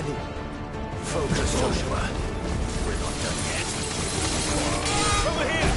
ready. Focus, Joshua. We're not done yet. Over here!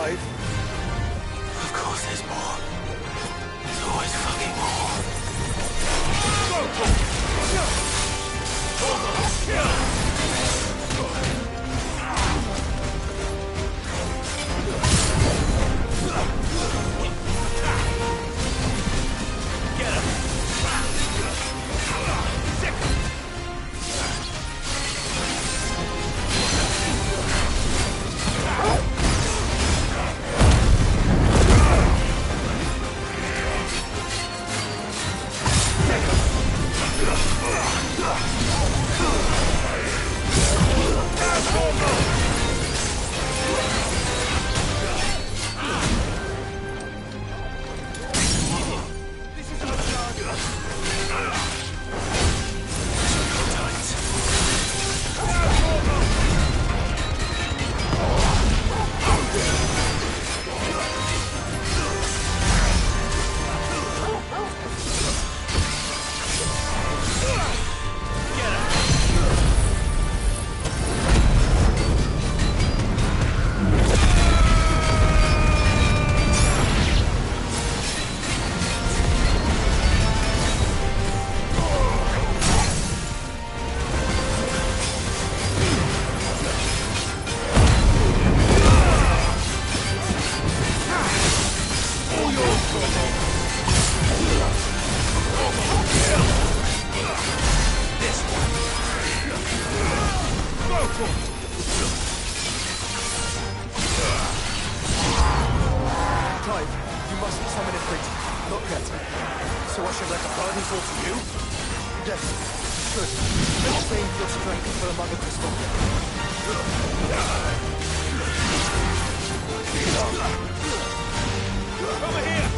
Of course there's more. There's always fucking more. Get him! So I should let the burden fall to you? Yes. Good. Let's save your strength for the Mother Crystal. Over here!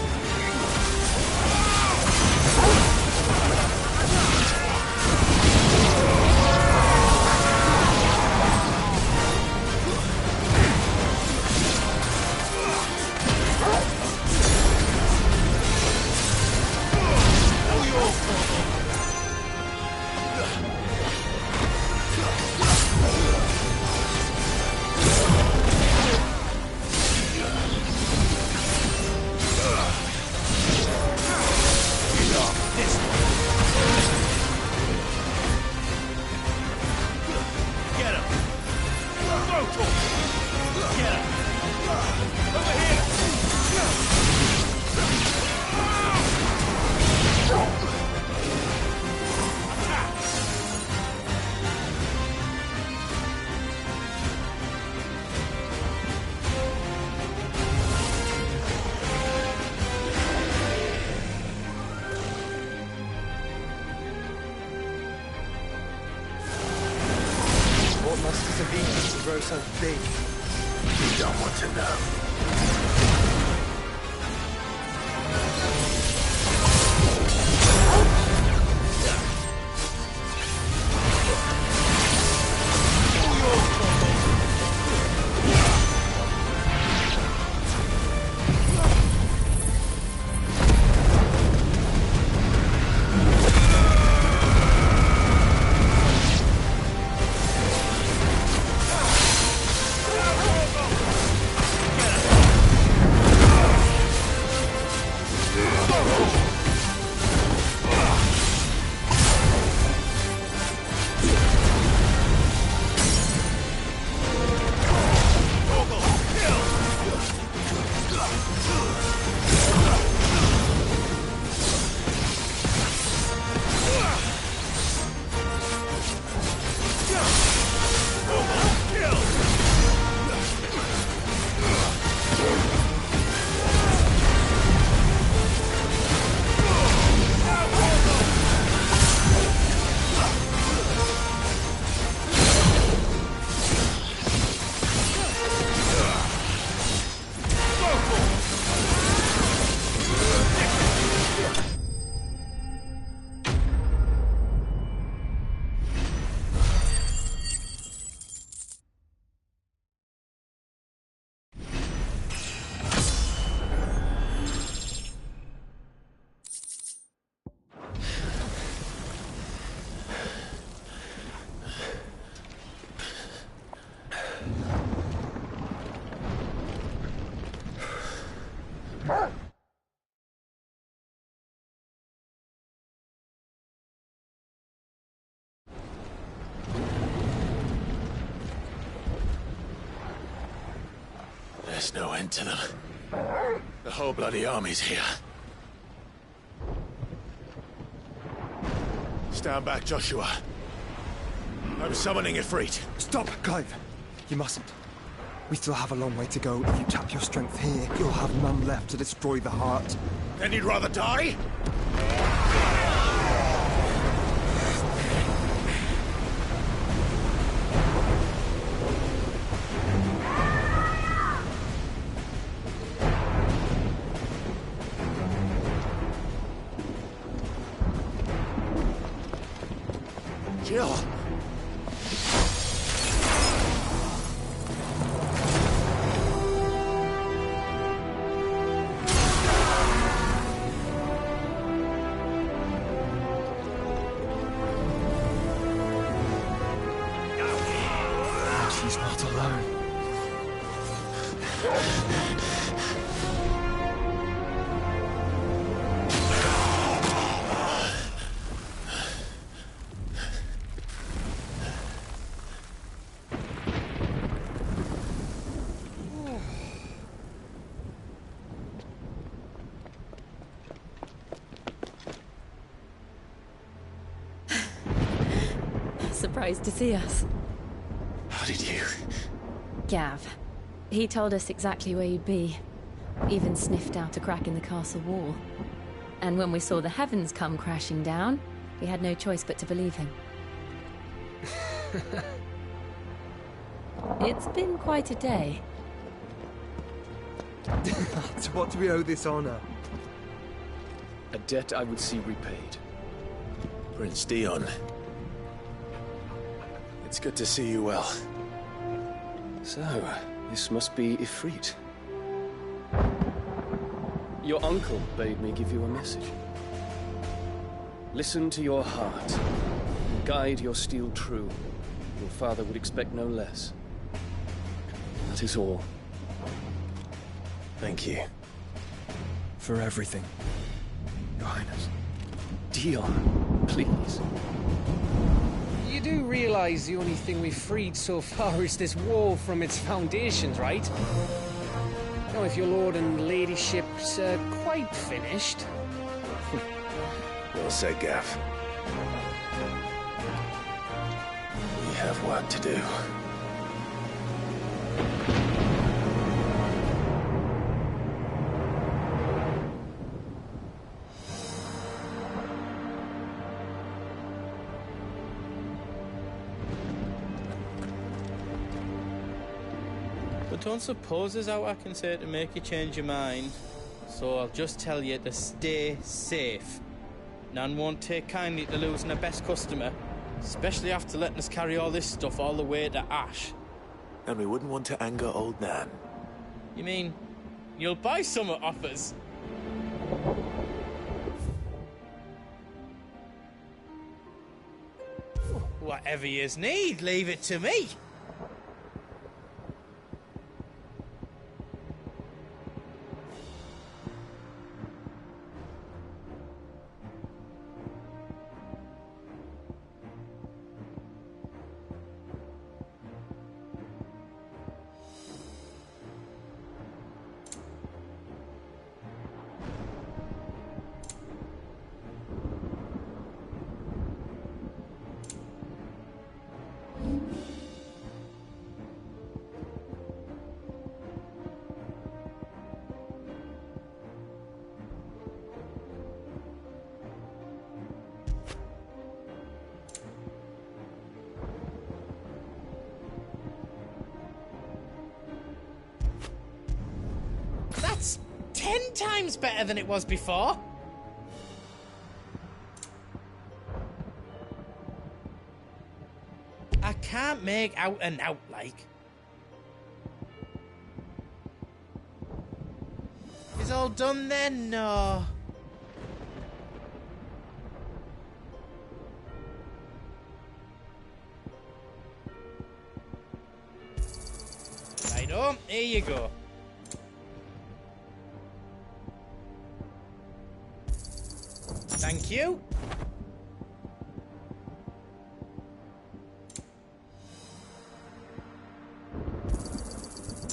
Grow so big. You don't want to know. There's no end to them. The whole bloody army's here. Stand back, Joshua. I'm summoning Ifrit. Stop, Clive. You mustn't. We still have a long way to go. If you tap your strength here, you'll have none left to destroy the heart. Then you'd rather die? Jill! She's not alone. Surprised to see us. How did you? Gav. He told us exactly where you'd be. Even sniffed out a crack in the castle wall. And when we saw the heavens come crashing down, we had no choice but to believe him. It's been quite a day. To what do we owe this honor? A debt I would see repaid. Prince Dion. It's good to see you well. So, this must be Ifrit. Your uncle bade me give you a message. Listen to your heart, and guide your steel true. Your father would expect no less. That is all. Thank you. For everything, Your Highness. Dion, please. You do realize the only thing we've freed so far is this wall from its foundations, right? Now, if your lord and ladyship's quite finished... Well said, Gav. We have work to do. But don't suppose there's out I can say to make you change your mind. So I'll just tell you to stay safe. None won't take kindly to losing their best customer, especially after letting us carry all this stuff all the way to Ash. And we wouldn't want to anger old Nan. You mean, you'll buy some off us? Whatever yous need, leave it to me. That's 10 times better than it was before. I can't make out and out like. Is all done then? No. Righto, here you go. Thank you.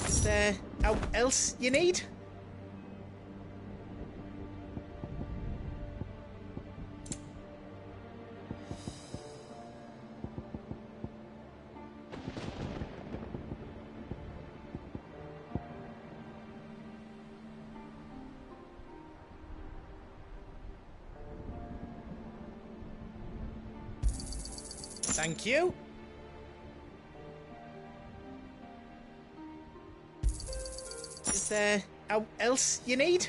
Is there out else you need? Thank you. Is there out else you need?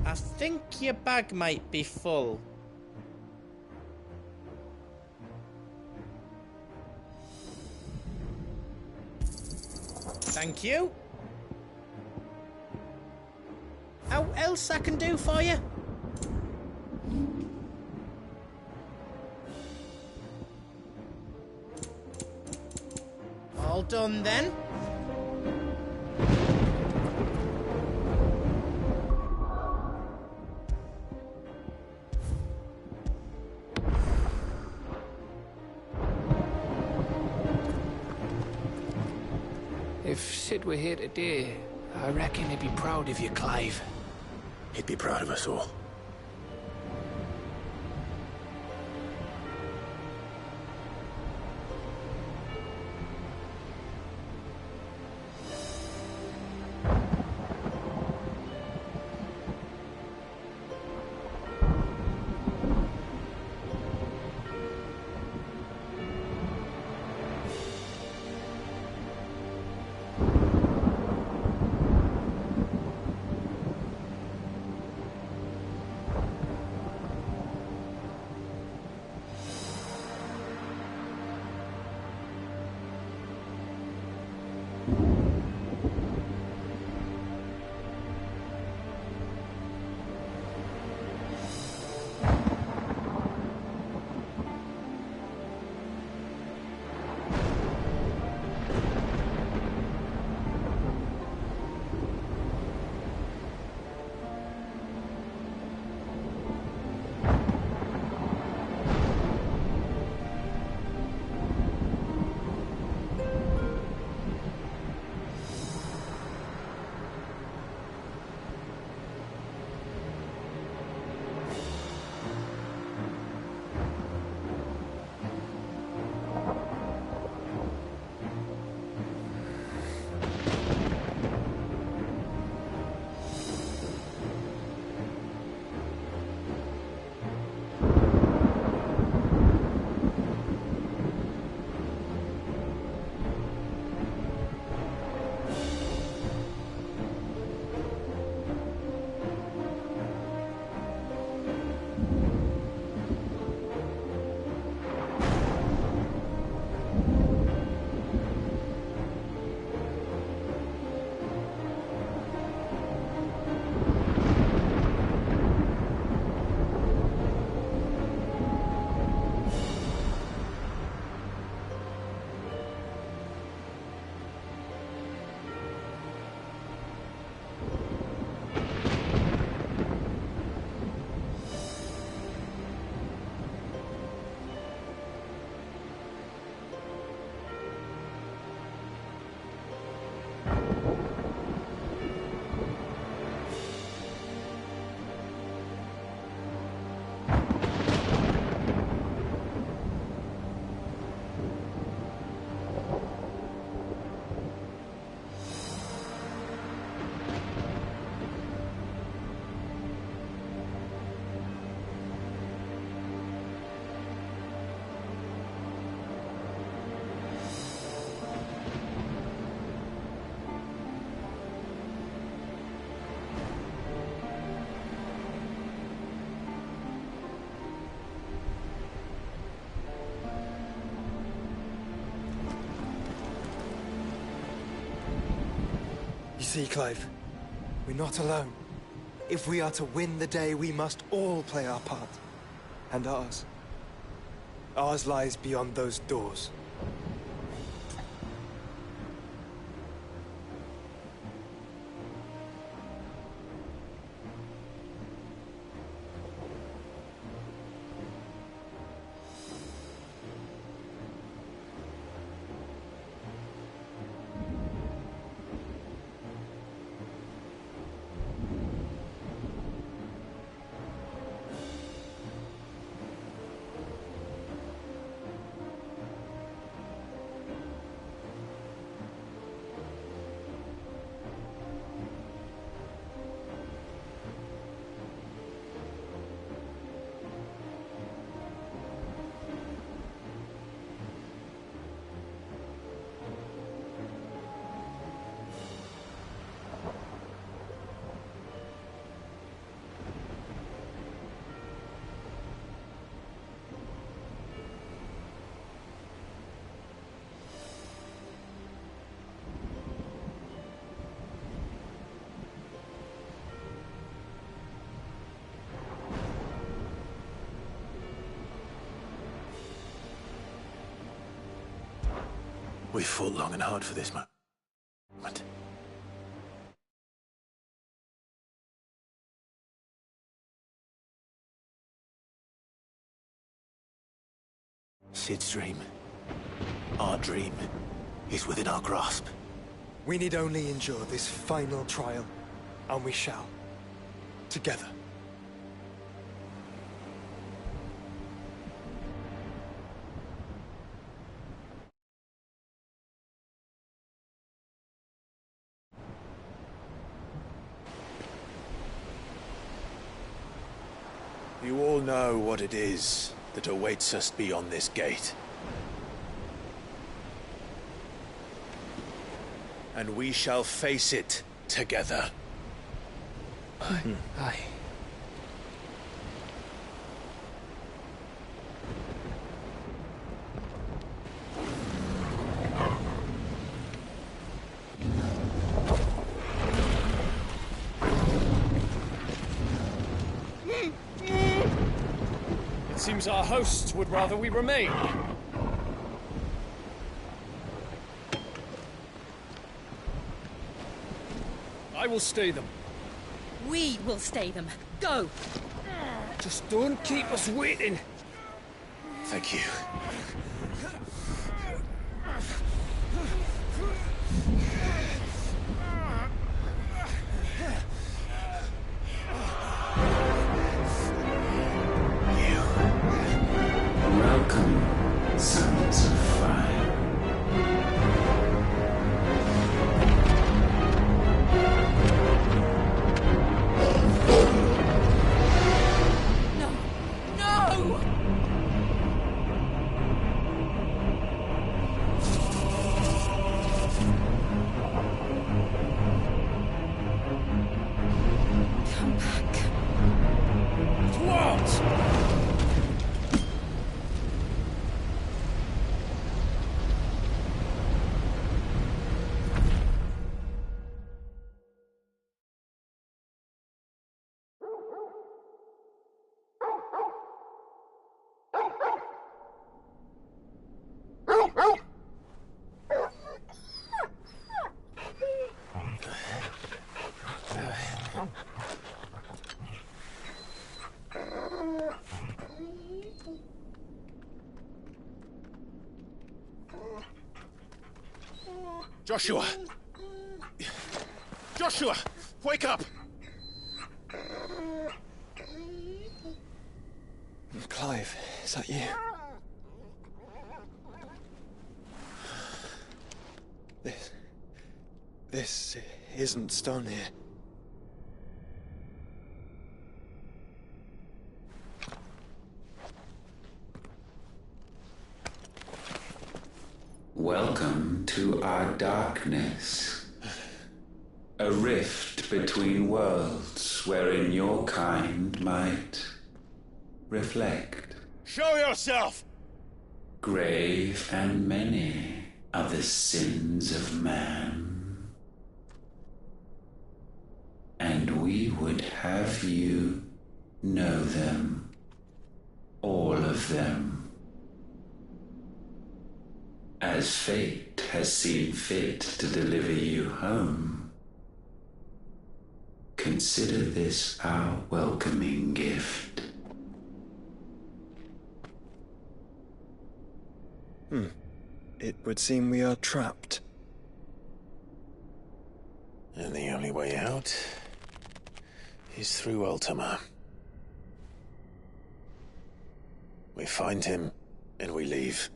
I think your bag might be full. Thank you. How else I can do for you? All done then. If Sid were here today, I reckon he'd be proud of you, Clive. He'd be proud of us all. see, Clive? We're not alone. If we are to win the day, we must all play our part. And ours. Ours lies beyond those doors. We fought long and hard for this moment. Sid's dream, our dream, is within our grasp. We need only endure this final trial, and we shall. Together. You all know what it is that awaits us beyond this gate. And we shall face it together. Aye. It seems our hosts would rather we remain. I will stay them. We will stay them. Go! Just don't keep us waiting. Thank you. Welcome, sons of fire. No! No! Come back. What? Joshua! Joshua! Wake up! Clive, is that you? This isn't stone here. Welcome to our darkness. A rift between worlds wherein your kind might reflect. Show yourself! Grave and many are the sins of man. we would have you know them. All of them. As fate has seen fit to deliver you home, consider this our welcoming gift. It would seem we are trapped. And the only way out is through Ultima. We find him, and we leave.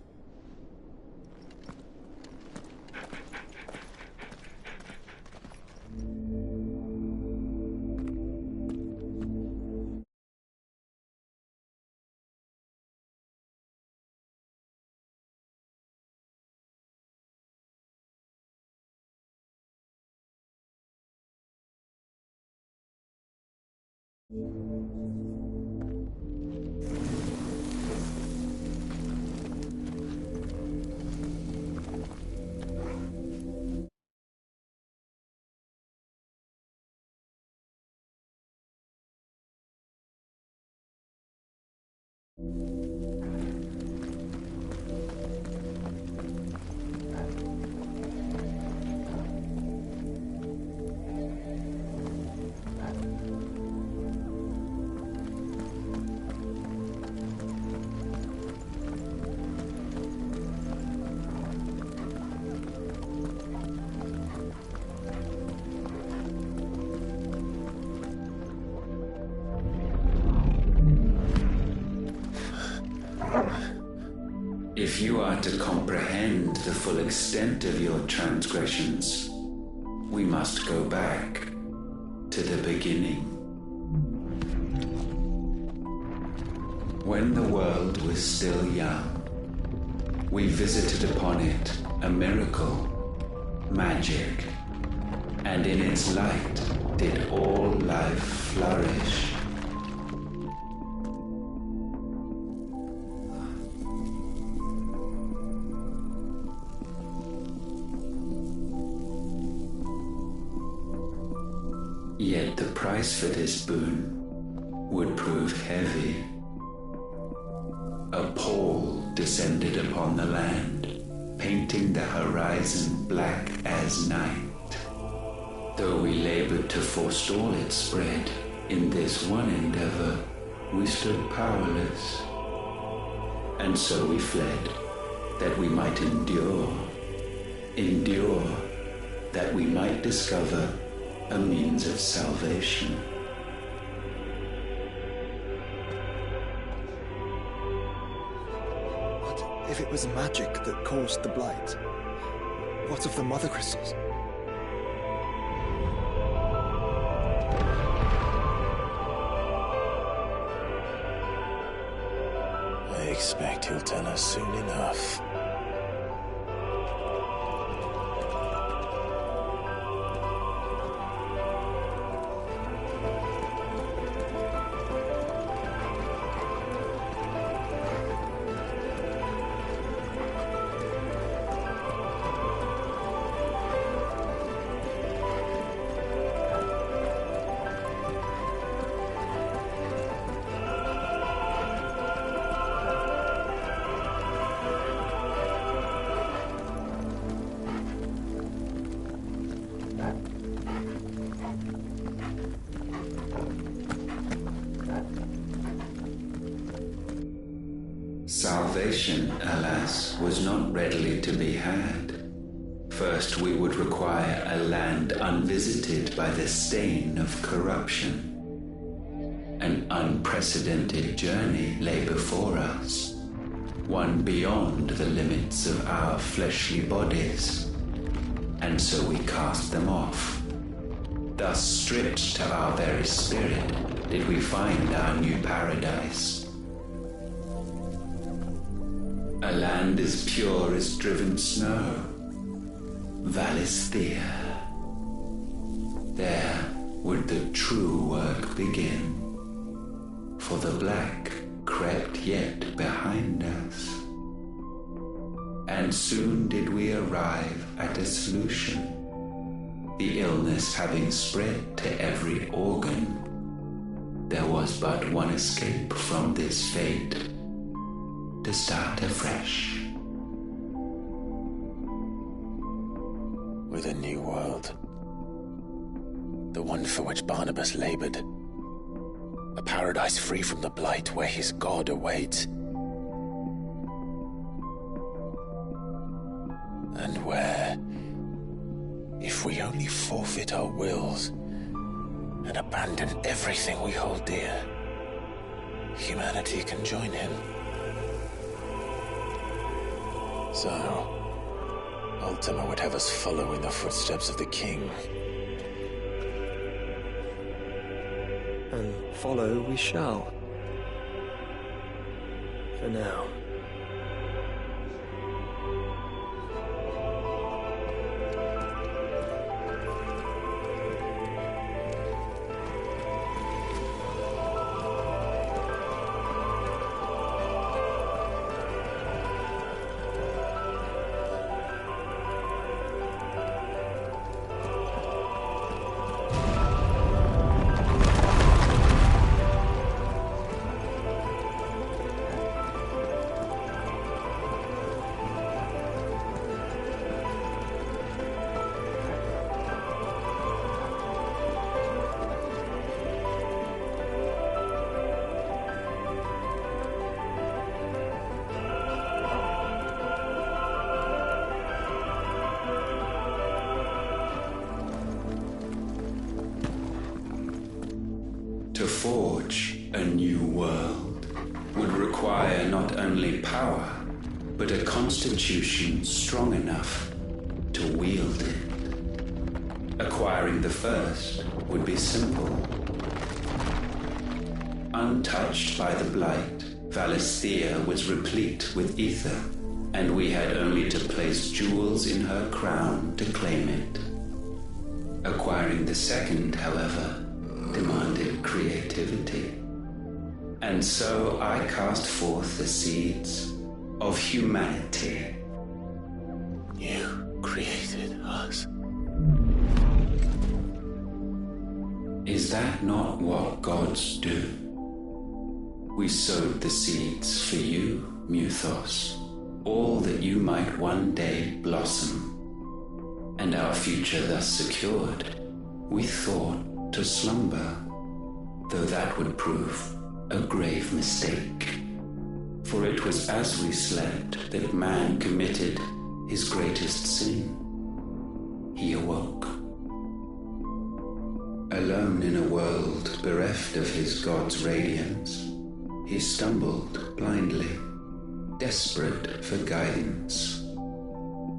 If you are to comprehend the full extent of your transgressions, we must go back to the beginning. When the world was still young, we visited upon it a miracle, magic, and in its light did all life flourish. Yet the price for this boon would prove heavy. A pall descended upon the land, painting the horizon black as night. Though we labored to forestall its spread, in this one endeavor we stood powerless. And so we fled, that we might endure, that we might discover a means of salvation. What if it was magic that caused the blight? What of the mother crystals? I expect he'll tell us soon enough. Salvation, alas, was not readily to be had. First, we would require a land unvisited by the stain of corruption. An unprecedented journey lay before us, one beyond the limits of our fleshly bodies. And so we cast them off. Thus, stripped to our very spirit, did we find our new paradise. A land as pure as driven snow, Valisthea. There would the true work begin, for the black crept yet behind us. And soon did we arrive at a solution. the illness having spread to every organ, there was but one escape from this fate: to start afresh. With a new world. The one for which Barnabas labored. A paradise free from the blight where his God awaits. And where, if we only forfeit our wills and abandon everything we hold dear, humanity can join him. So, Ultima would have us follow in the footsteps of the king. And follow we shall. For now. To forge a new world would require not only power, but a constitution strong enough to wield it. Acquiring the first would be simple. Untouched by the blight, Valisthea was replete with ether, and we had only to place jewels in her crown to claim it. Acquiring the second, however, demanded creativity. And so I cast forth the seeds of humanity. You created us. Is that not what gods do? We sowed the seeds for you, Muthos, all that you might one day blossom. And our future thus secured, we thought to slumber, though that would prove a grave mistake. For it was as we slept that man committed his greatest sin. He awoke. Alone in a world bereft of his God's radiance, he stumbled blindly, desperate for guidance.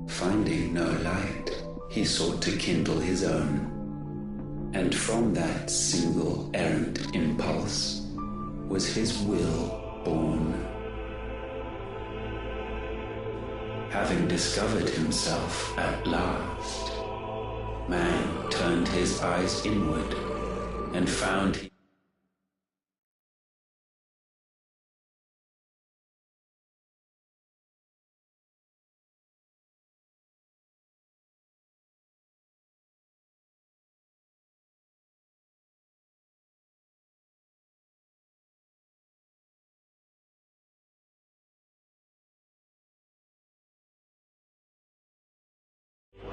Finding no light, he sought to kindle his own. And from that single errant impulse was his will born. Having discovered himself at last, man turned his eyes inward and found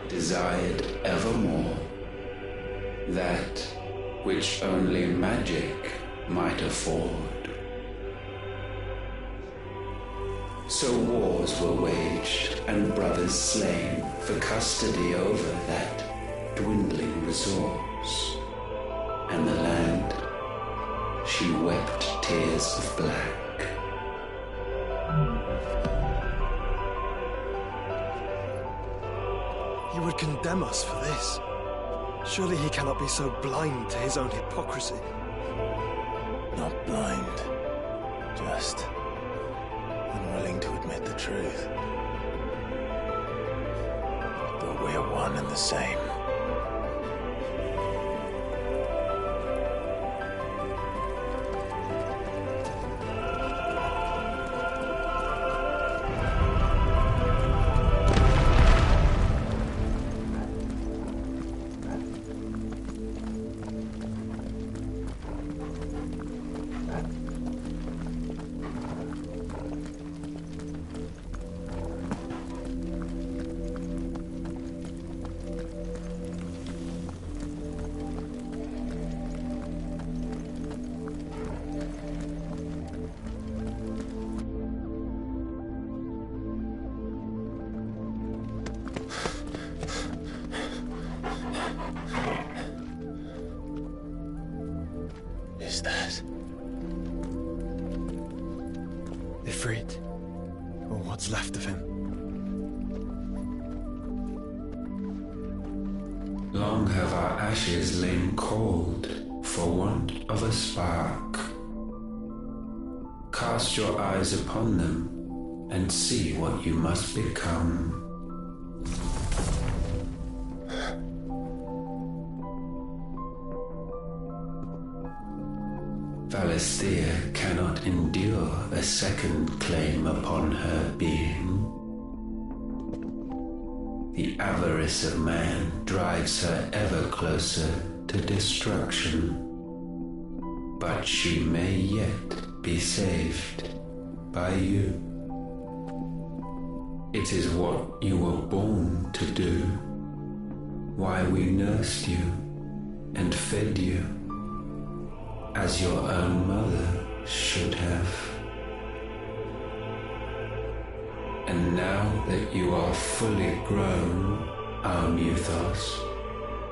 desired evermore that which only magic might afford. So wars were waged and brothers slain for custody over that dwindling resource. And the land, she wept tears of black. He would condemn us for this. Surely he cannot be so blind to his own hypocrisy. Not blind, just unwilling to admit the truth. But we're one and the same. is that? Ifrit. Or what's left of him. Long have our ashes lain cold for want of a spark. Cast your eyes upon them and see what you must become. Valisthea cannot endure a second claim upon her being. The avarice of man drives her ever closer to destruction. But she may yet be saved by you. It is what you were born to do, why we nursed you and fed you, as your own mother should have. And now that you are fully grown, our Muthos,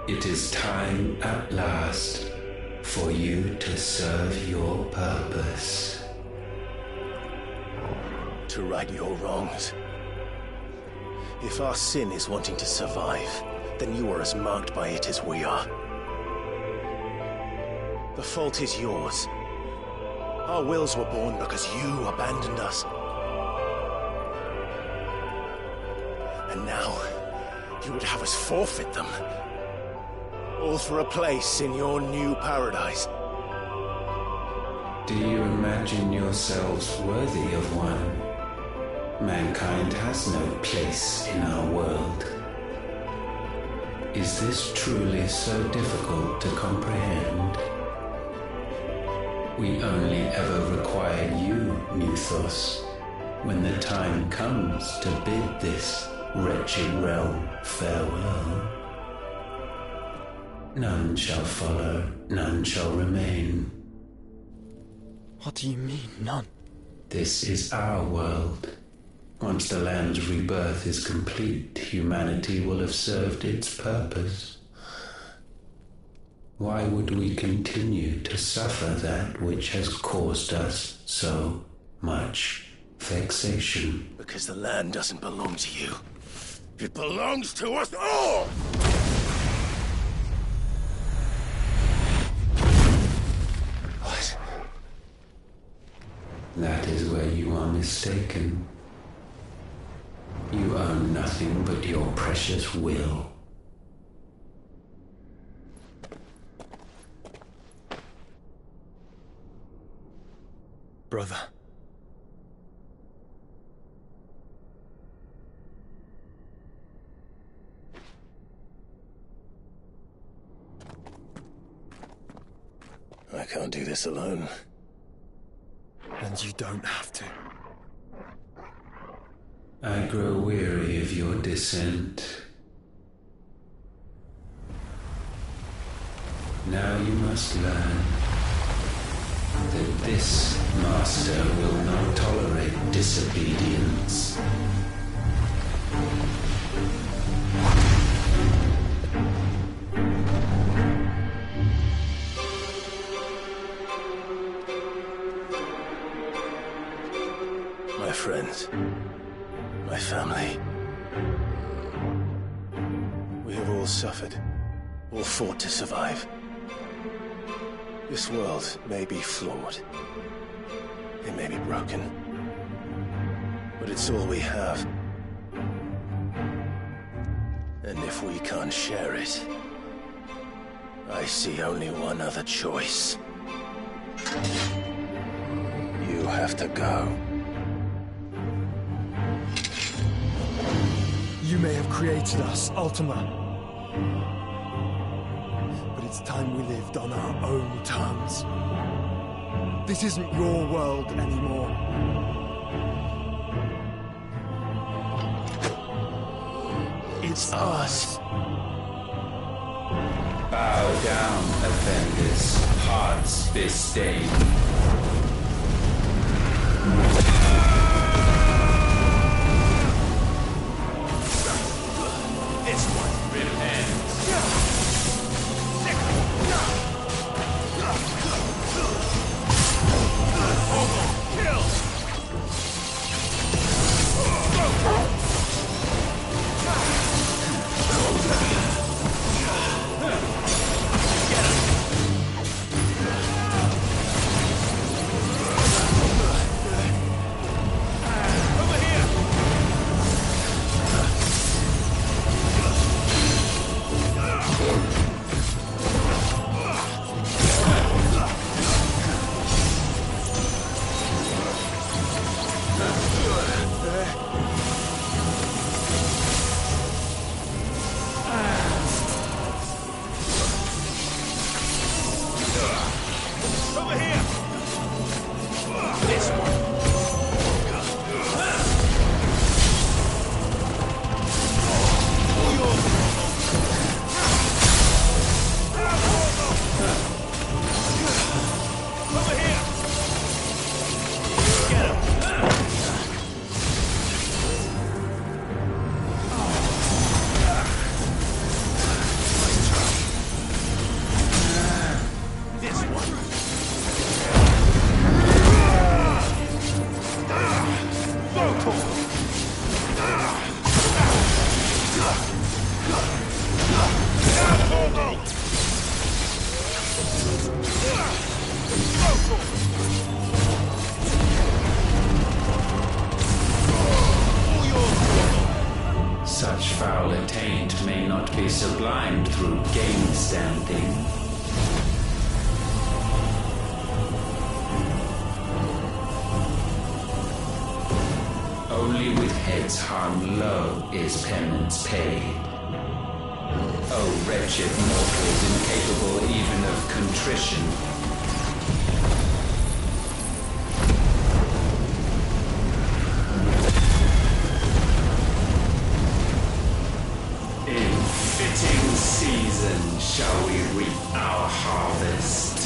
it is time at last for you to serve your purpose. To right your wrongs. If our sin is wanting to survive, then you are as marked by it as we are. The fault is yours. Our wills were born because you abandoned us. And now, you would have us forfeit them. All for a place in your new paradise. Do you imagine yourselves worthy of one? Mankind has no place in our world. Is this truly so difficult to comprehend? We only ever require you, Muthos, when the time comes to bid this wretched realm farewell. None shall follow, none shall remain. What do you mean, none? This is our world. Once the land's rebirth is complete, humanity will have served its purpose. Why would we continue to suffer that which has caused us so much vexation? Because the land doesn't belong to you. It belongs to us all! What? That is where you are mistaken. You own nothing but your precious will. Brother. I can't do this alone. And you don't have to. I grow weary of your dissent. Now you must learn that this master will not tolerate disobedience. My friends, my family. We have all suffered, all fought to survive. This world may be flawed. It may be broken. But it's all we have. And if we can't share it, I see only one other choice. You have to go. You may have created us, Ultima. But it's time we lived on our own terms. This isn't your world anymore. It's ours. Bow down, offenders, hearts disdain. Repent. be sublimed through game standing. Only with heads hung low is penance paid. Oh, wretched mortals incapable even of contrition. In fitting season shall we reap our harvest.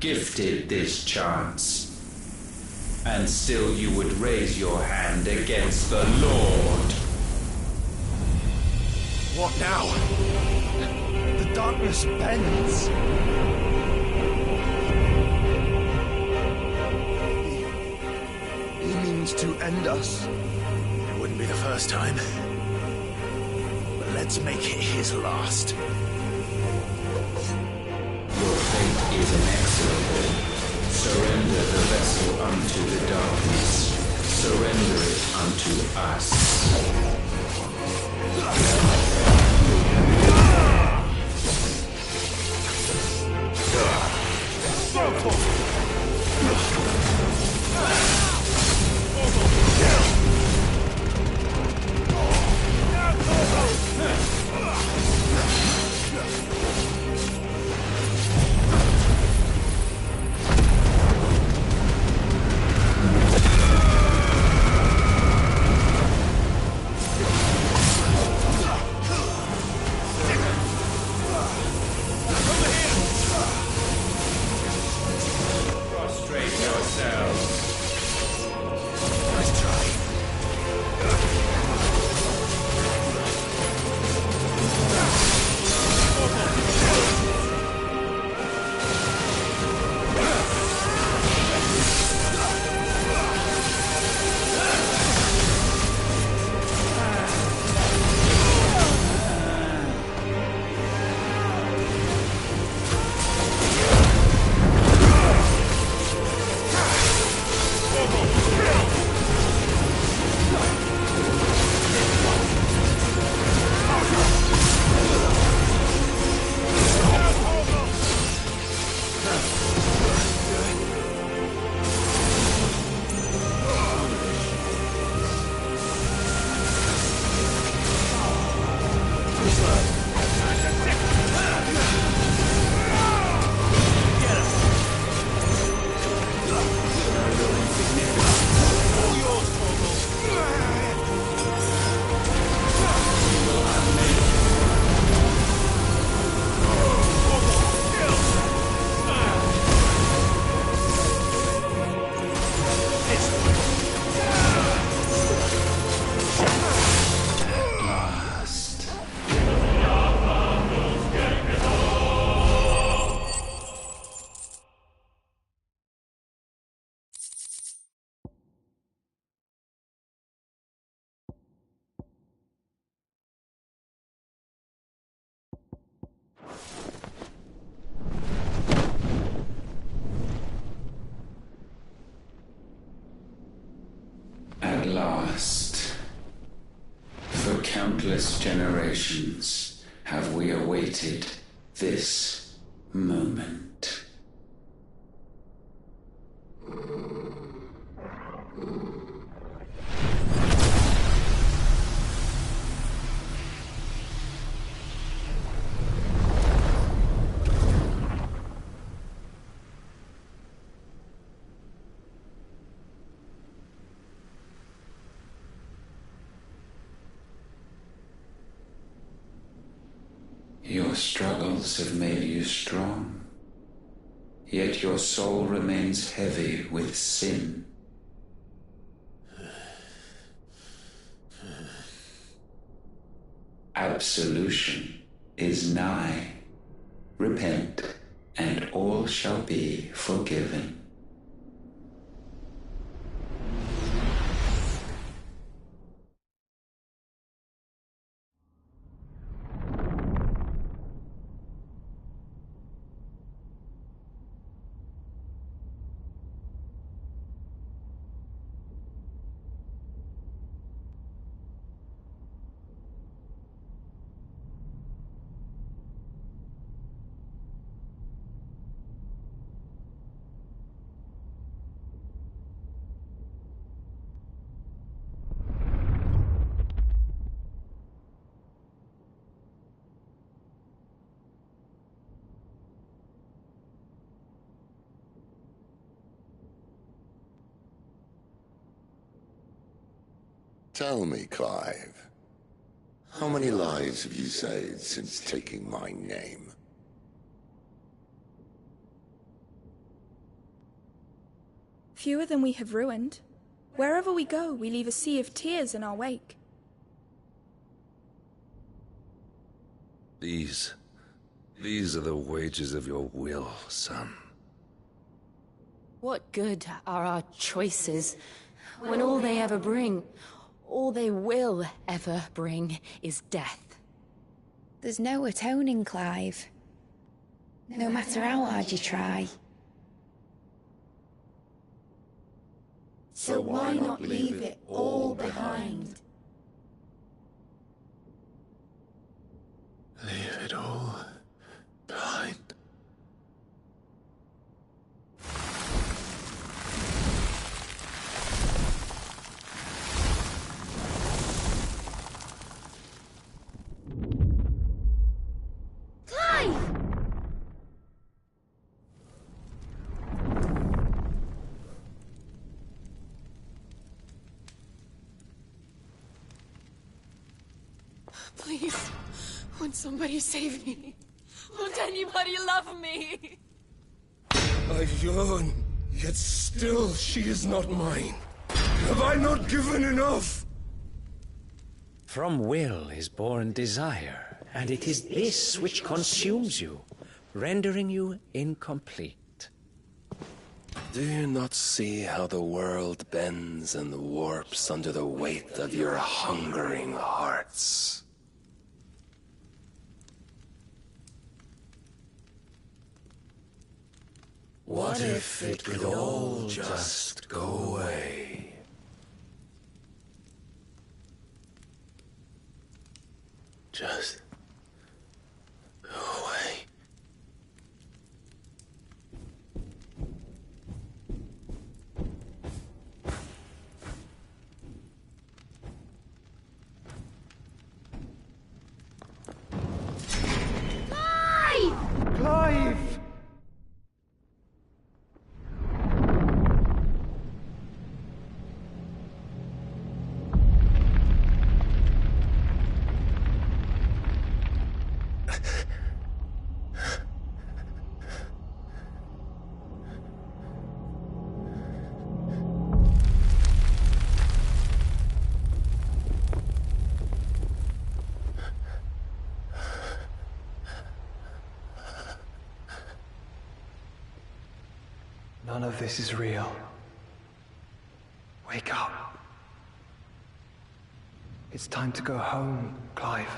Gifted this chance, and still you would raise your hand against the Lord. What now? The darkness bends. He means to end us. It wouldn't be the first time. But let's make it his last. Your fate is inexorable. Surrender the vessel unto the darkness. Surrender it unto us. At last, for countless generations, have we awaited this moment. Your struggles have made you strong, yet your soul remains heavy with sin. Absolution is nigh. Repent, and all shall be forgiven. Tell me, Clive, how many lives have you saved since taking my name? Fewer than we have ruined. Wherever we go, we leave a sea of tears in our wake. These are the wages of your will, son. What good are our choices when all they ever bring, all they will ever bring, is death? There's no atoning, Clive. No matter how hard you try. So why not leave it all behind? Leave it all behind. Please, won't somebody save me? Won't anybody love me? I yearn, yet still she is not mine. Have I not given enough? From will is born desire, and it is this which consumes you, rendering you incomplete. Do you not see how the world bends and warps under the weight of your hungering hearts? What if it could all just go away? Just go away. Clive! None of this is real. Wake up. It's time to go home, Clive.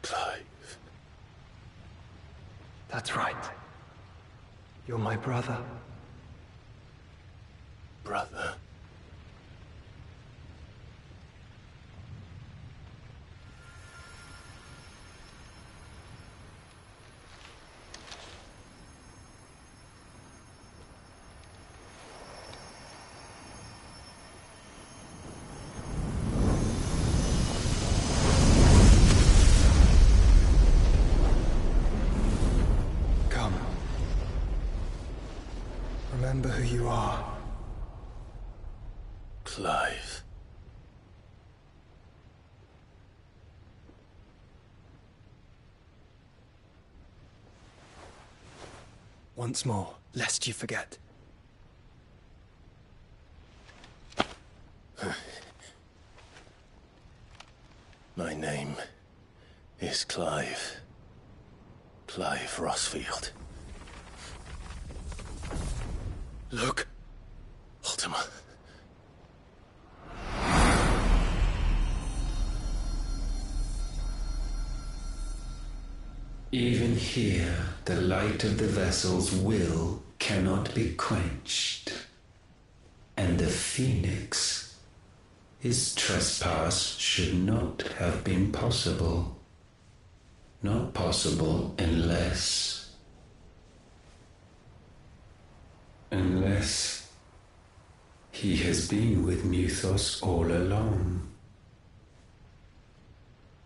Clive. That's right. You're my brother. Brother. Remember who you are. Clive. once more, lest you forget. My name is Clive. Clive Rossfield. Look, Ultima. Even here, the light of the vessel's will cannot be quenched. And the Phoenix, his trespass should not have been possible. Not possible unless he has been with Muthos all along.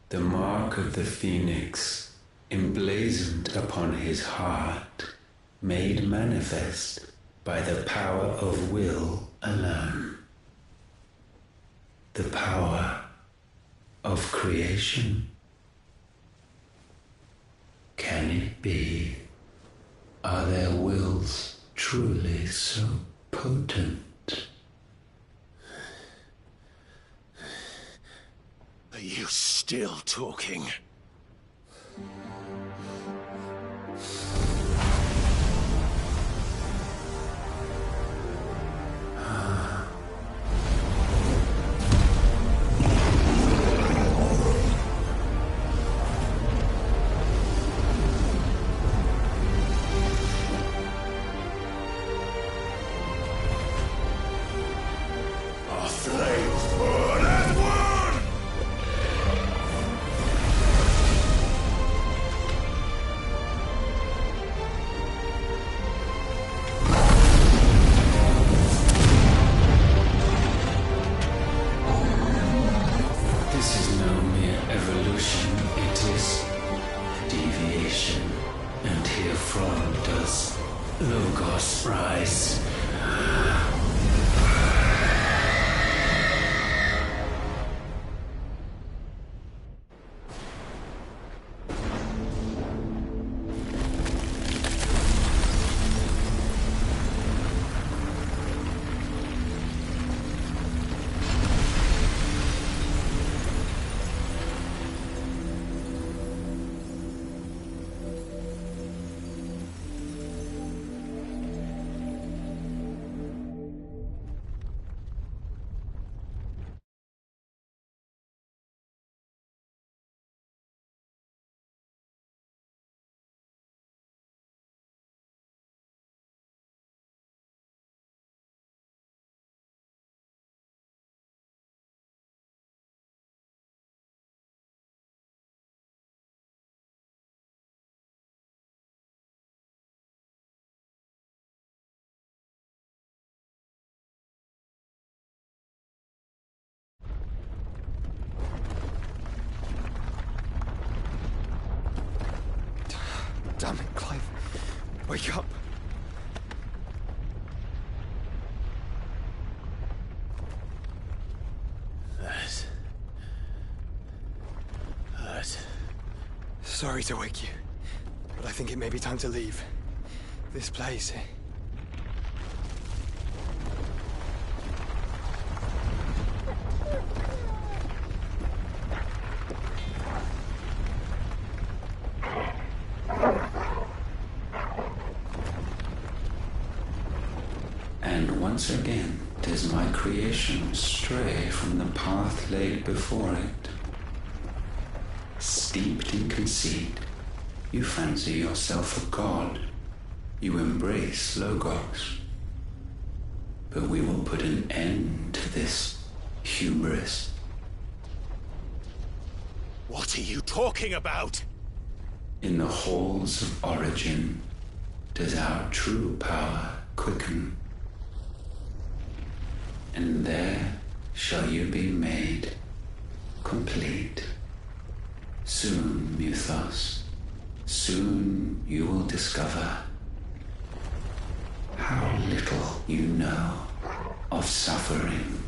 The mark of the Phoenix, emblazoned upon his heart, made manifest by the power of will alone. The power of creation. Can it be? Are their wills truly so potent? Are you still talking? Damn it, Clive. Wake up. That hurt. Sorry to wake you, but I think it may be time to leave. This place. Once again does my creation stray from the path laid before it. Steeped in conceit, you fancy yourself a god. You embrace Logos. But we will put an end to this hubris. What are you talking about? In the halls of origin does our true power quicken. And there shall you be made complete. Soon, Muthos, soon you will discover how little you know of suffering.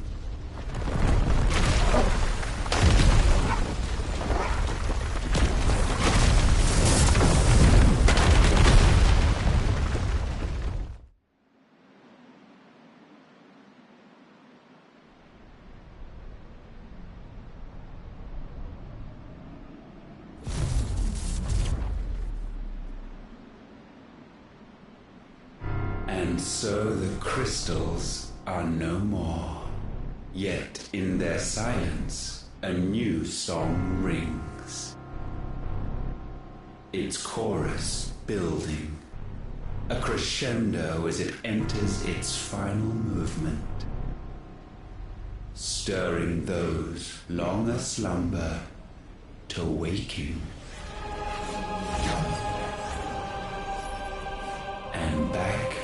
And so the crystals are no more. Yet in their silence, a new song rings. Its chorus building, a crescendo as it enters its final movement, stirring those long aslumber to waking. And back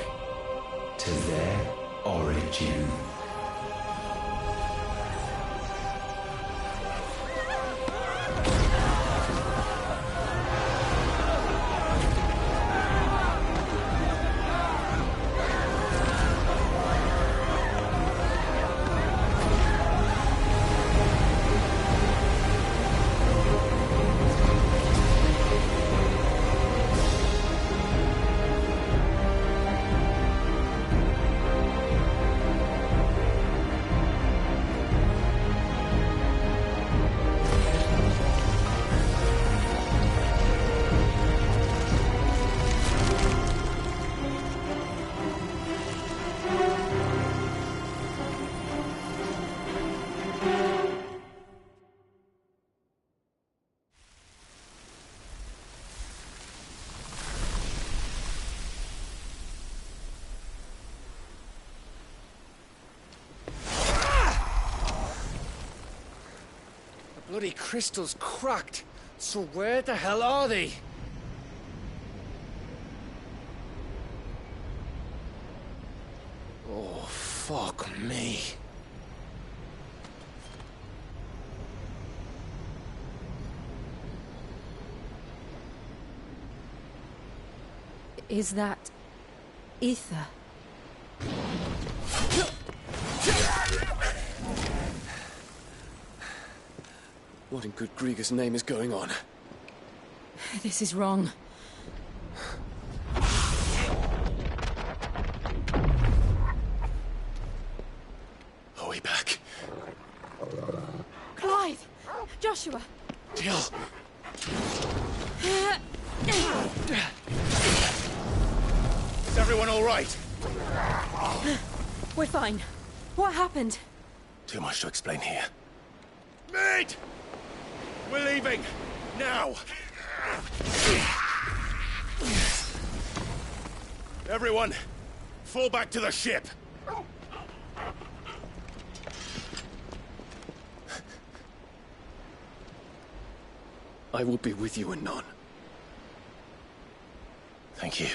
to their origin. Bloody crystal's cracked. So where the hell are they? Oh, fuck me. Is that ether? What in good Grieger's name is going on? This is wrong. Are we back? Clive! Joshua! Jill! Is everyone all right? We're fine. What happened? Too much to explain here. Mate! We're leaving! Now! Everyone, fall back to the ship! I will be with you anon. Thank you.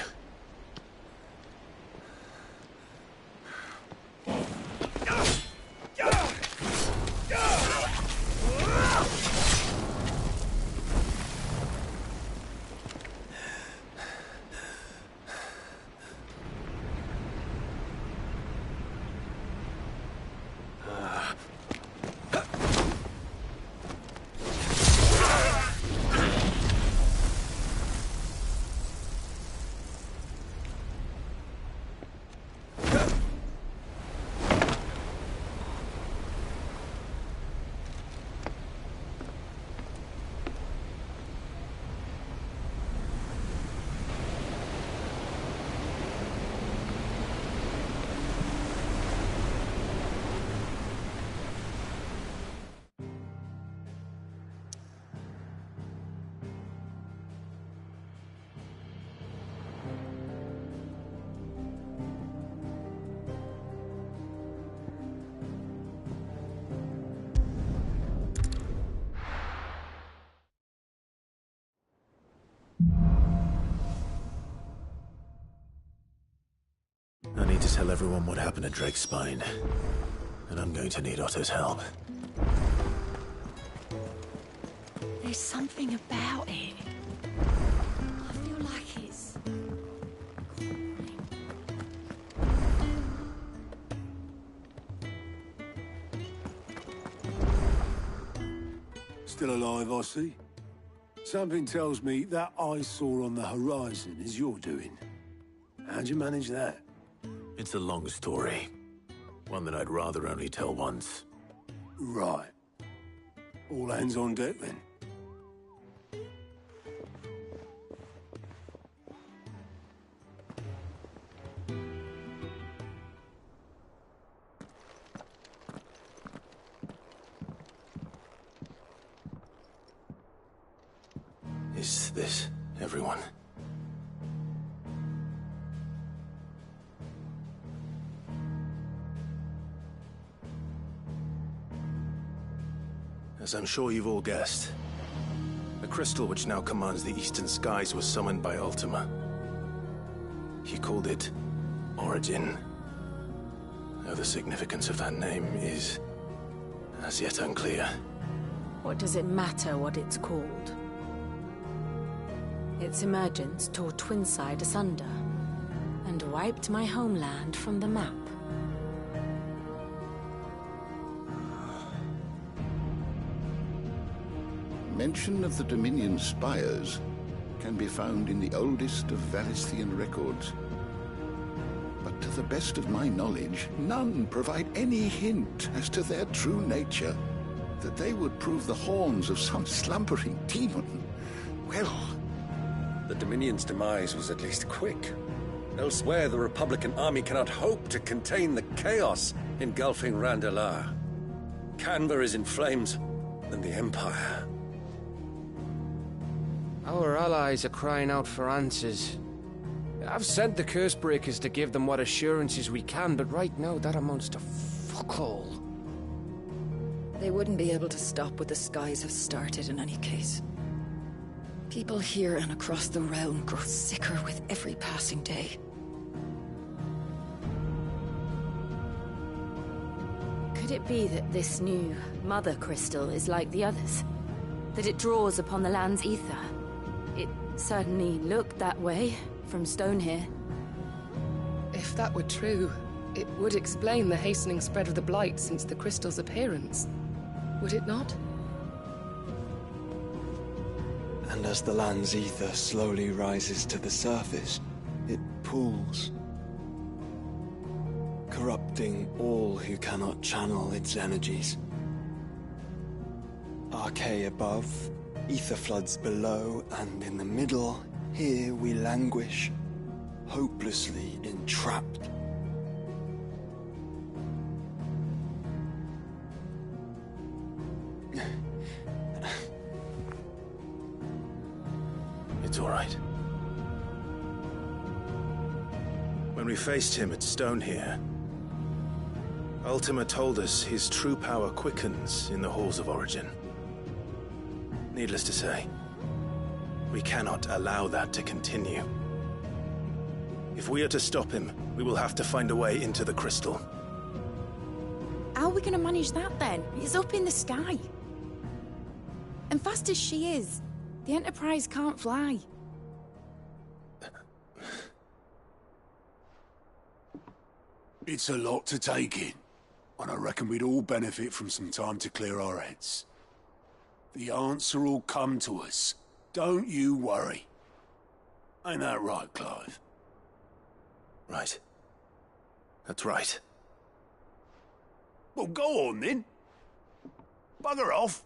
I need to tell everyone what happened at Drake's Spine. And I'm going to need Otto's help. There's something about it. I feel like it's... Still alive, I see. Something tells me that I saw on the horizon is your doing. How'd you manage that? It's a long story. One that I'd rather only tell once. Right. All hands on deck, then. this, everyone. As I'm sure you've all guessed, the crystal which now commands the eastern skies was summoned by Ultima. He called it Origin. Though the significance of that name is as yet unclear. What does it matter what it's called? Its emergence tore Twinside asunder, and wiped my homeland from the map. Mention of the Dominion spires can be found in the oldest of Valisthian records. But to the best of my knowledge, none provide any hint as to their true nature. That they would prove the horns of some slumbering demon. Well, the Dominion's demise was at least quick. Elsewhere, the Republican army cannot hope to contain the chaos engulfing Randalar. Canva is in flames, and the Empire. Our allies are crying out for answers. I've sent the Cursebreakers to give them what assurances we can, but right now that amounts to fuck all. They wouldn't be able to stop what the skies have started in any case. People here and across the realm grow sicker with every passing day. Could it be that this new Mother Crystal is like the others? That it draws upon the land's ether? It certainly looked that way from stone here. If that were true, it would explain the hastening spread of the Blight since the crystal's appearance. Would it not? And as the land's ether slowly rises to the surface, it pools, corrupting all who cannot channel its energies. Archay above, ether floods below, and in the middle, here we languish, hopelessly entrapped. It's all right. When we faced him at Stone here, Ultima told us his true power quickens in the halls of Origin. Needless to say, we cannot allow that to continue. If we are to stop him, we will have to find a way into the crystal. How are we gonna manage that then? It's up in the sky. And fast as she is, the Enterprise can't fly. It's a lot to take in, and I reckon we'd all benefit from some time to clear our heads. The answer will come to us. Don't you worry. Ain't that right, Clive? Right. That's right. Well, go on then. Bugger off.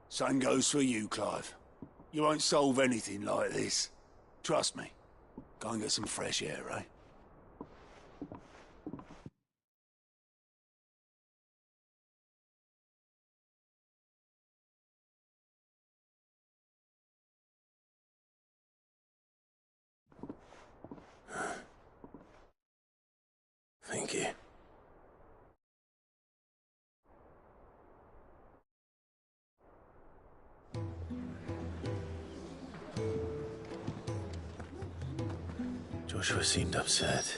Same goes for you, Clive. You won't solve anything like this. Trust me. Go and get some fresh air, eh? Thank you. Joshua seemed upset.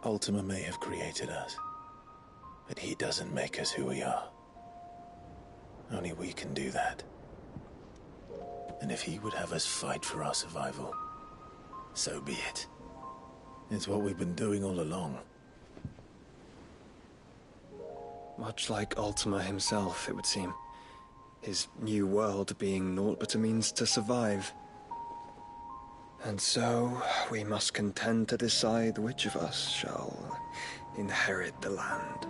Ultima may have created us, but he doesn't make us who we are. Only we can do that. And if he would have us fight for our survival, so be it. It's what we've been doing all along. Much like Ultima himself, it would seem. His new world being naught but a means to survive. And so, we must contend to decide which of us shall inherit the land.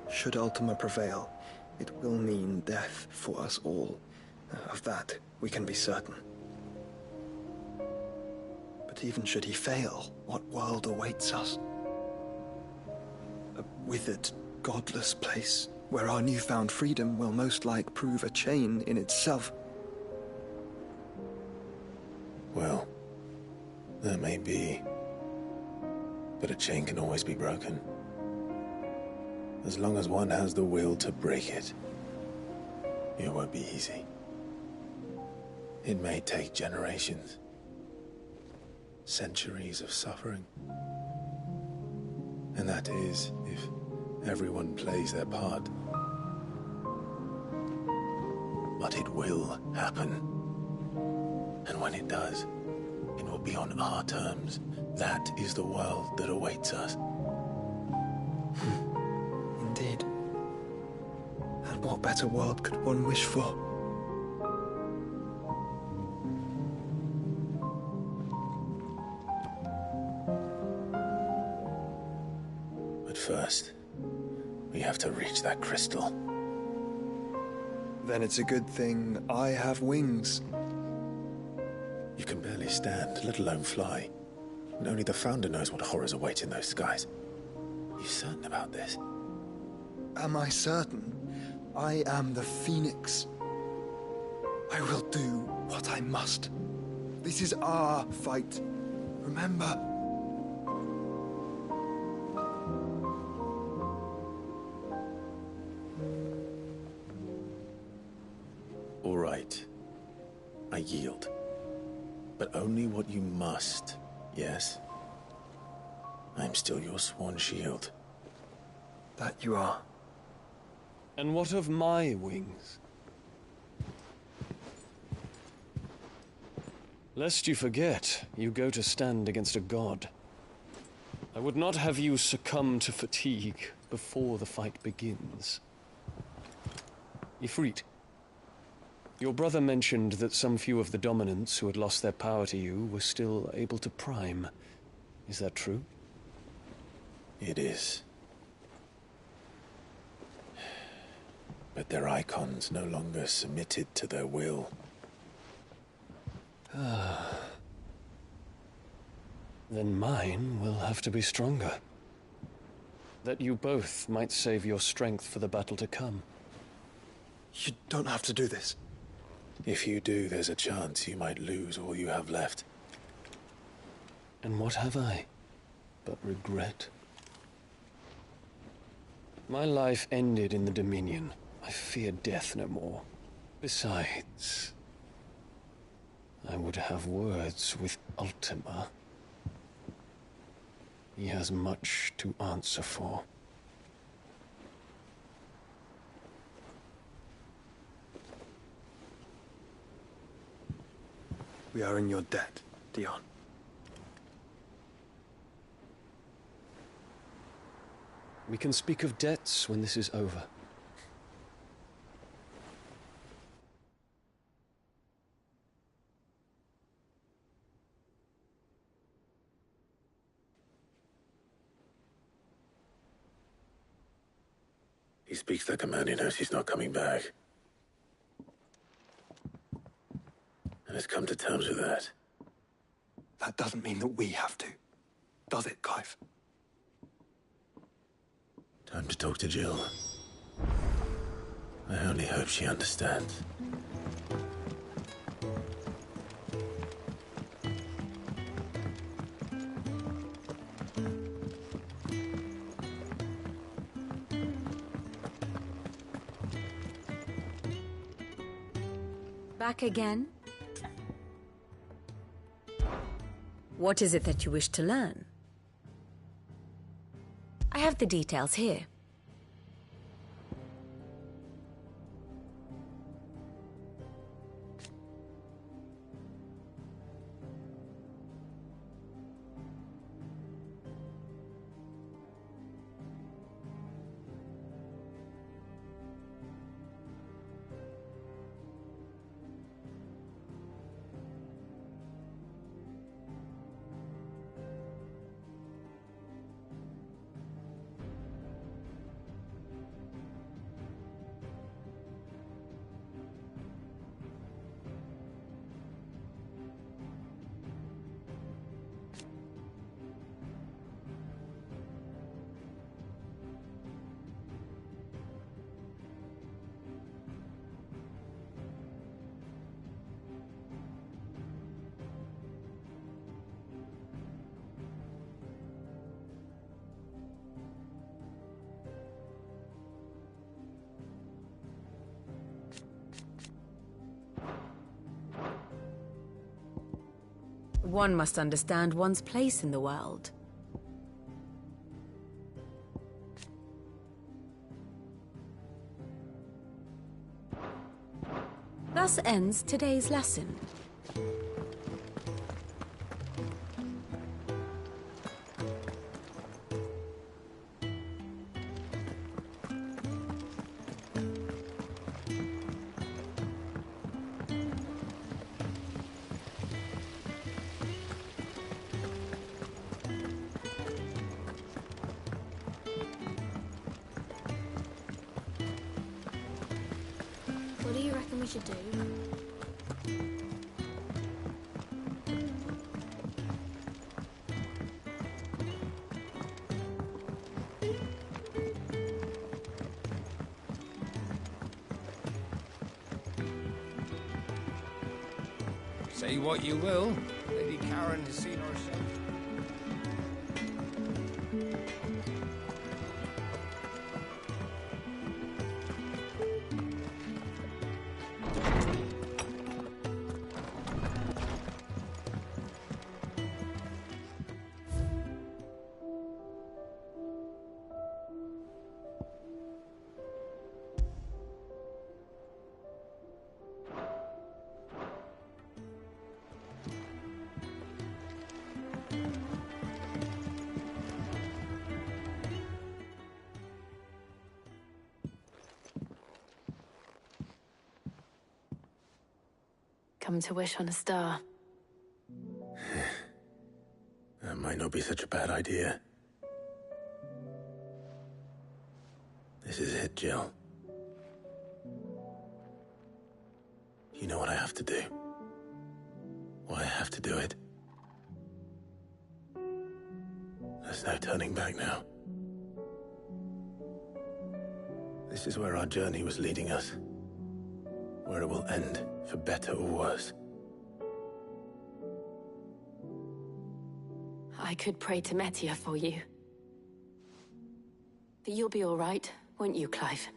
Should Ultima prevail, it will mean death for us all. Of that, we can be certain. But even should he fail, what world awaits us? A withered, godless place, where our newfound freedom will most like prove a chain in itself. Well, that may be. But a chain can always be broken. As long as one has the will to break it. It won't be easy. It may take generations. Centuries of suffering. And that is, if everyone plays their part. But it will happen. And when it does, it will be on our terms. That is the world that awaits us. Indeed. And what better world could one wish for? But first, we have to reach that crystal. Then it's a good thing I have wings. You can barely stand, let alone fly. And only the Founder knows what horrors await in those skies. Are you certain about this? Am I certain? I am the Phoenix. I will do what I must. This is our fight. Remember? All right. I yield. But only what you must, yes? I'm still your sworn shield. That you are. And what of my wings? Lest you forget, you go to stand against a god. I would not have you succumb to fatigue before the fight begins. Ifrit, your brother mentioned that some few of the dominants who had lost their power to you were still able to prime. Is that true? It is. But their icons no longer submitted to their will. Then mine will have to be stronger. That you both might save your strength for the battle to come. You don't have to do this. If you do, there's a chance you might lose all you have left. And what have I but regret? My life ended in the Dominion. I fear death no more. Besides, I would have words with Ultima. He has much to answer for. We are in your debt, Dion. We can speak of debts when this is over. He speaks like a man who knows he's not coming back. And has come to terms with that. That doesn't mean that we have to, does it, Clive? Time to talk to Jill. I only hope she understands. Back again? What is it that you wish to learn? I have the details here. One must understand one's place in the world. Thus ends today's lesson. What do you reckon we should do? Say what you will, Lady Karen has seen herself. Come to wish on a star. That might not be such a bad idea. This is it, Jill. You know what I have to do. Why I have to do it. There's no turning back now. This is where our journey was leading us. Where it will end, for better or worse. I could pray to Metia for you. But you'll be all right, won't you, Clive?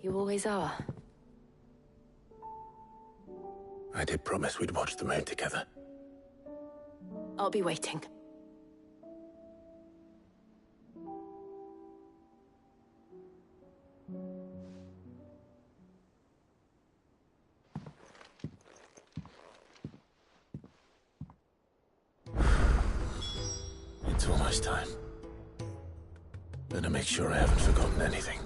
You always are. I did promise we'd watch the moon together. I'll be waiting. It's almost time. Better make sure I haven't forgotten anything.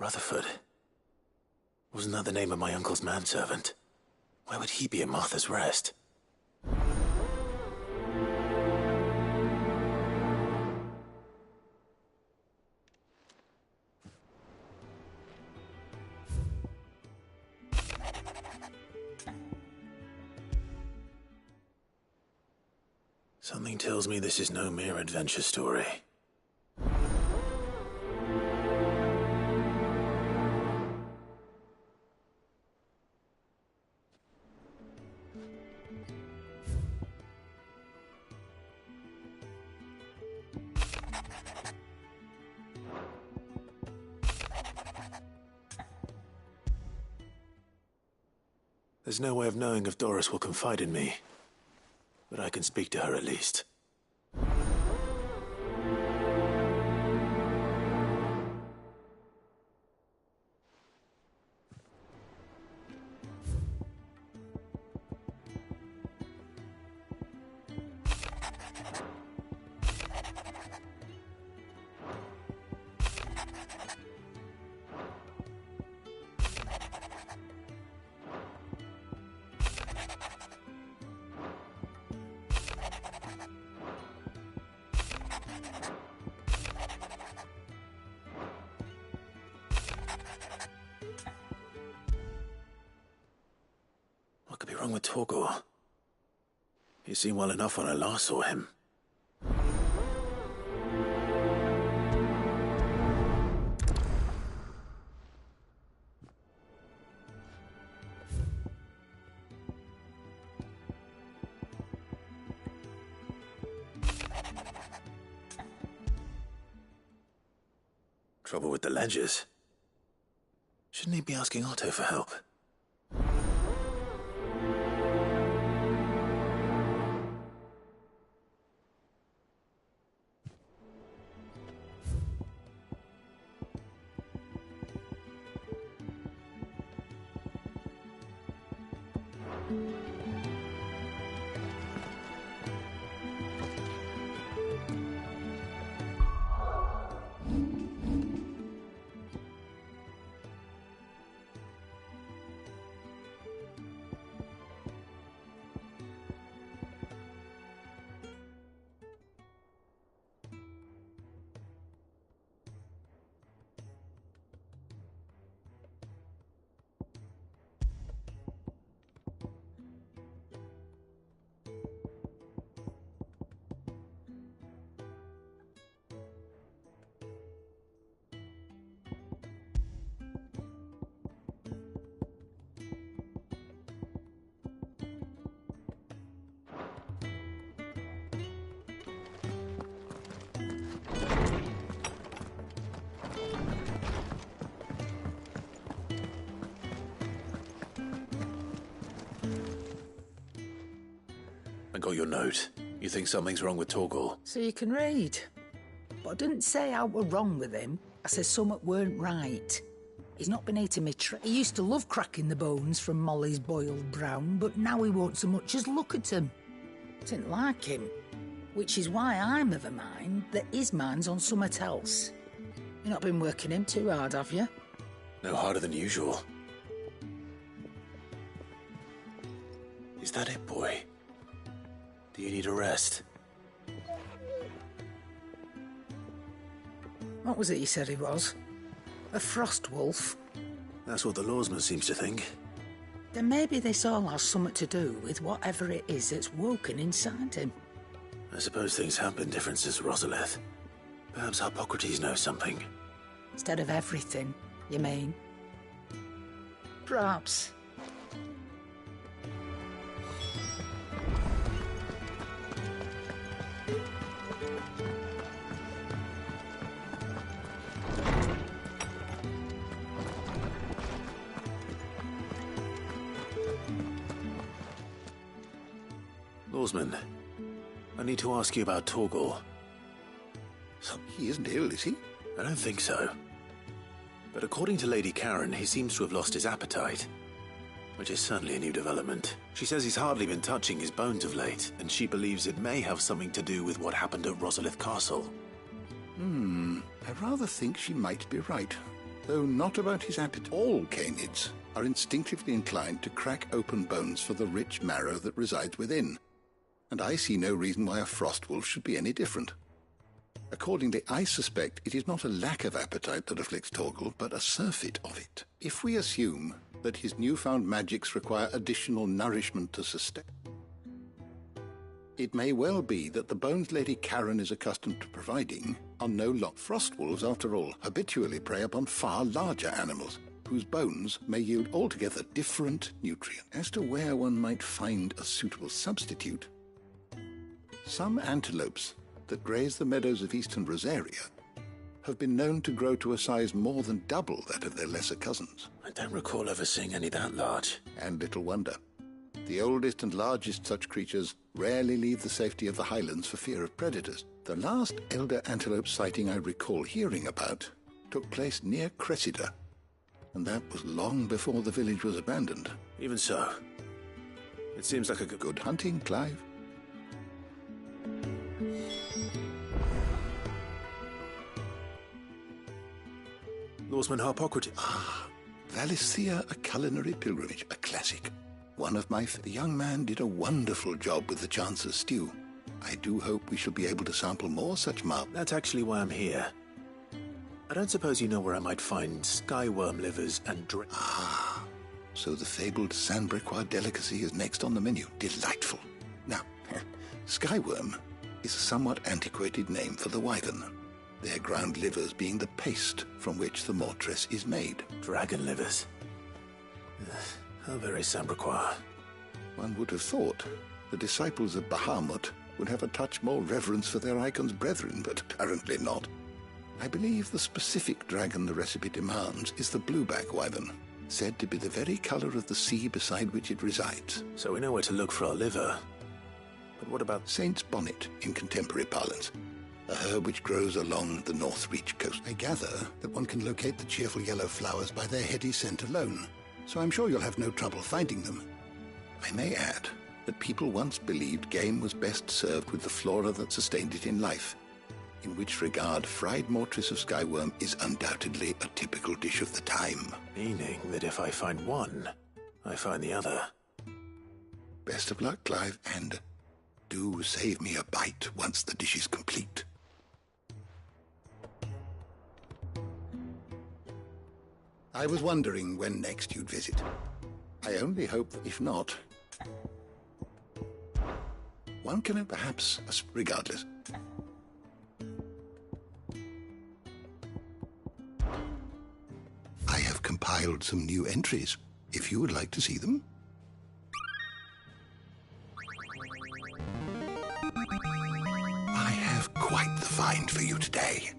Rutherford. Wasn't that the name of my uncle's manservant? Why would he be at Martha's Rest? Something tells me this is no mere adventure story. There's no way of knowing if Doris will confide in me, but I can speak to her at least. What could be wrong with Torgor? He seemed well enough when I last saw him. Trouble with the ledgers. Shouldn't he be asking Otto for help? I got your note. You think something's wrong with Torgor? So you can read. But I didn't say I were wrong with him. I said something weren't right. He's not been eating me He used to love cracking the bones from Molly's boiled brown, but now he won't so much as look at them. Didn't like him. Which is why I'm of a mind that his mind's on something else. You've not been working him too hard, have you? No harder than usual. Is that it, boy? Do you need a rest? What was it you said he was? A frost wolf? That's what the lawsman seems to think. Then maybe this all has something to do with whatever it is that's woken inside him. I suppose things have been different since Rosalith. Perhaps Hippocrates knows something. Instead of everything, you mean? Perhaps. Lawsman, I need to ask you about Torgor. So he isn't ill, is he? I don't think so. But according to Lady Karen, he seems to have lost his appetite. Which is certainly a new development. She says he's hardly been touching his bones of late, and she believes it may have something to do with what happened at Rosalith Castle. I rather think she might be right. though not about his appetite. All canids are instinctively inclined to crack open bones for the rich marrow that resides within, and I see no reason why a frostwolf should be any different. Accordingly, I suspect it is not a lack of appetite that afflicts Torgal, but a surfeit of it. If we assume that his newfound magics require additional nourishment to sustain, it may well be that the bones Lady Karen is accustomed to providing are no longer. Frostwolves, after all, habitually prey upon far larger animals, whose bones may yield altogether different nutrients. As to where one might find a suitable substitute, some antelopes that graze the meadows of eastern Rosaria have been known to grow to a size more than double that of their lesser cousins. I don't recall ever seeing any that large. And little wonder. The oldest and largest such creatures rarely leave the safety of the highlands for fear of predators. The last elder antelope sighting I recall hearing about took place near Cressida, and that was long before the village was abandoned. Even so, it seems like a good hunting, Clive. Norseman Harpocrates. Ah, Valisthea, a culinary pilgrimage, a classic. One of my... The young man did a wonderful job with the Chance's stew. I do hope we shall be able to sample more such That's actually why I'm here. I don't suppose you know where I might find skyworm livers and Ah, so the fabled Sandbrequois delicacy is next on the menu. Delightful. Now, skyworm is a somewhat antiquated name for the wyvern, their ground livers being the paste from which the mortress is made. Dragon livers. How very Sandbrequois. One would have thought the disciples of Bahamut would have a touch more reverence for their icon's brethren, but apparently not. I believe the specific dragon the recipe demands is the blueback wyvern, said to be the very colour of the sea beside which it resides. So we know where to look for our liver. But what about Saint's bonnet in contemporary parlance? A herb which grows along the North Reach coast. I gather that one can locate the cheerful yellow flowers by their heady scent alone, so I'm sure you'll have no trouble finding them. I may add that people once believed game was best served with the flora that sustained it in life, in which regard fried mortress of skyworm is undoubtedly a typical dish of the time. Meaning that if I find one, I find the other. Best of luck, Clive, and do save me a bite once the dish is complete. I was wondering when next you'd visit. I only hope that if not, one can perhaps, regardless. I have compiled some new entries, if you would like to see them. I have quite the find for you today.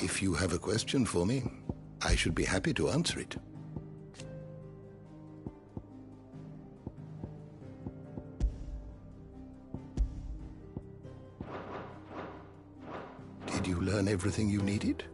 If you have a question for me, I should be happy to answer it. Did you learn everything you needed?